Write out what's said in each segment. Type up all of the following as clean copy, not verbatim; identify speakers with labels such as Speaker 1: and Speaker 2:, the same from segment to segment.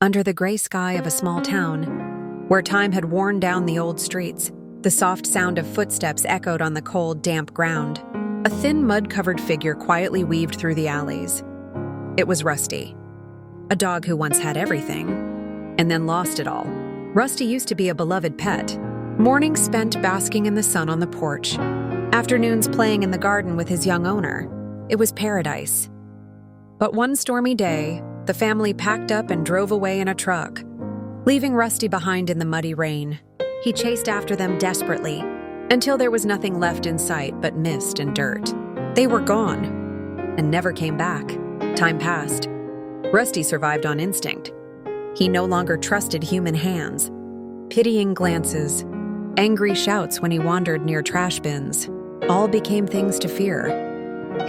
Speaker 1: Under the gray sky of a small town, where time had worn down the old streets, the soft sound of footsteps echoed on the cold, damp ground. A thin, mud-covered figure quietly weaved through the alleys. It was Rusty, a dog who once had everything, and then lost it all. Rusty used to be a beloved pet. Mornings spent basking in the sun on the porch, afternoons playing in the garden with his young owner. It was paradise. But one stormy day, the family packed up and drove away in a truck, leaving Rusty behind in the muddy rain. He chased after them desperately, until there was nothing left in sight but mist and dirt. They were gone, and never came back. Time passed. Rusty survived on instinct. He no longer trusted human hands. Pitying glances, angry shouts when he wandered near trash bins, all became things to fear.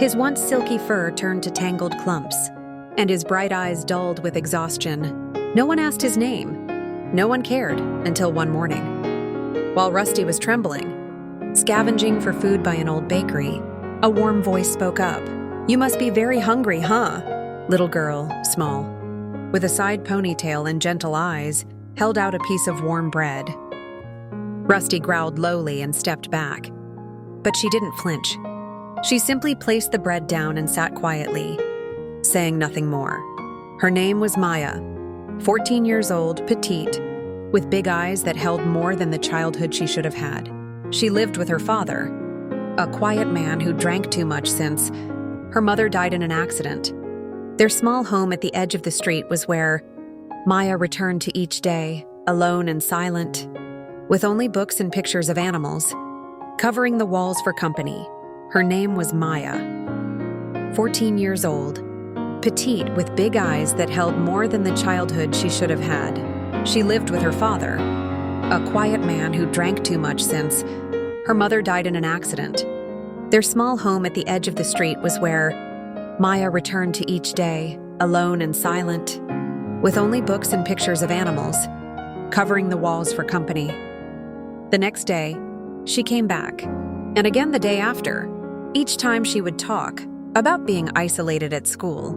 Speaker 1: His once silky fur turned to tangled clumps, and his bright eyes dulled with exhaustion. No one asked his name. No one cared until one morning. While Rusty was trembling, scavenging for food by an old bakery, a warm voice spoke up. "You must be very hungry, huh?" Little girl, small, with a side ponytail and gentle eyes, held out a piece of warm bread. Rusty growled lowly and stepped back, but she didn't flinch. She simply placed the bread down and sat quietly, saying nothing more. Her name was Maya, 14 years old, petite, with big eyes that held more than the childhood she should have had. She lived with her father, a quiet man who drank too much since her mother died in an accident. Their small home at the edge of the street was where Maya returned to each day, alone and silent, with only books and pictures of animals, covering the walls for company. Her name was Maya. 14 years old, petite with big eyes that held more than the childhood she should have had. She lived with her father, a quiet man who drank too much since her mother died in an accident. Their small home at the edge of the street was where Maya returned to each day, alone and silent, with only books and pictures of animals, covering the walls for company. The next day, she came back, and again the day after. Each time she would talk about being isolated at school,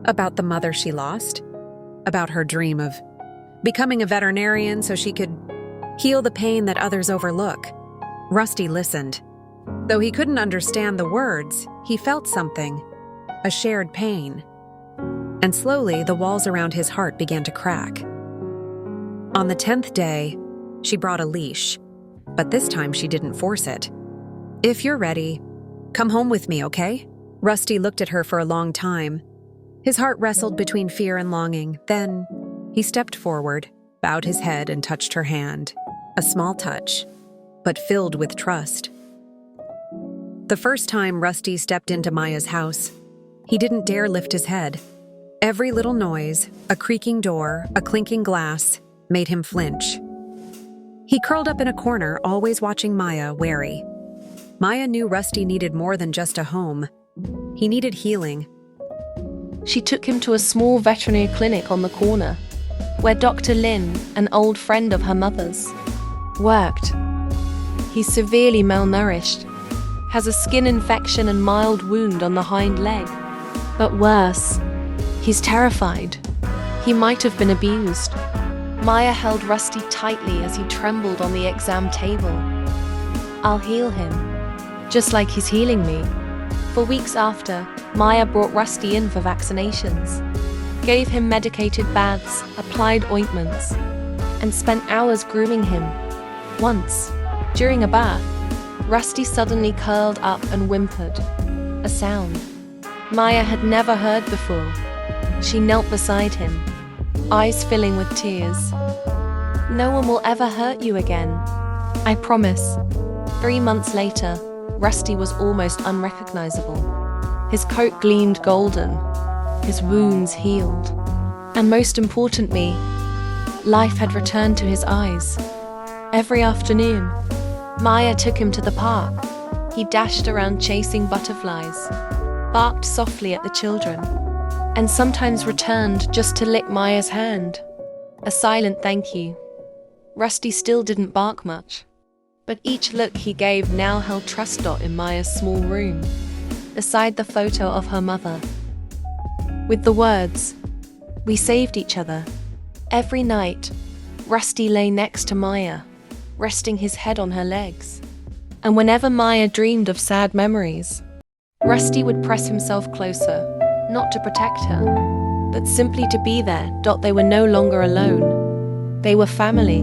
Speaker 1: about the mother she lost, about her dream of becoming a veterinarian so she could heal the pain that others overlook. Rusty listened. Though he couldn't understand the words, he felt something, a shared pain. And slowly, the walls around his heart began to crack. On the 10th day, she brought a leash, but this time she didn't force it. "If you're ready, come home with me, okay?" Rusty looked at her for a long time. His heart wrestled between fear and longing. Then he stepped forward, bowed his head, and touched her hand. A small touch, but filled with trust. The first time Rusty stepped into Maya's house, he didn't dare lift his head. Every little noise, a creaking door, a clinking glass, made him flinch. He curled up in a corner, always watching Maya, wary. Maya knew Rusty needed more than just a home. He needed healing.
Speaker 2: She took him to a small veterinary clinic on the corner, where Dr. Lin, an old friend of her mother's, worked. He's severely malnourished, has a skin infection and mild wound on the hind leg. But worse, he's terrified. He might have been abused. Maya held Rusty tightly as he trembled on the exam table. "I'll heal him, just like he's healing me." For weeks after, Maya brought Rusty in for vaccinations, gave him medicated baths, applied ointments, and spent hours grooming him. Once, during a bath, Rusty suddenly curled up and whimpered, a sound Maya had never heard before. She knelt beside him, eyes filling with tears. "No one will ever hurt you again, I promise." 3 months later, Rusty was almost unrecognizable. His coat gleamed golden, his wounds healed, and most importantly, life had returned to his eyes. Every afternoon, Maya took him to the park. He dashed around chasing butterflies, barked softly at the children, and sometimes returned just to lick Maya's hand. A silent thank you. Rusty still didn't bark much, but each look he gave now held trust dot in Maya's small room, beside the photo of her mother, with the words, "We saved each other, Every night, Rusty lay next to Maya, resting his head on her legs. And whenever Maya dreamed of sad memories, Rusty would press himself closer, not to protect her, but simply to be there. They were no longer alone. They were family.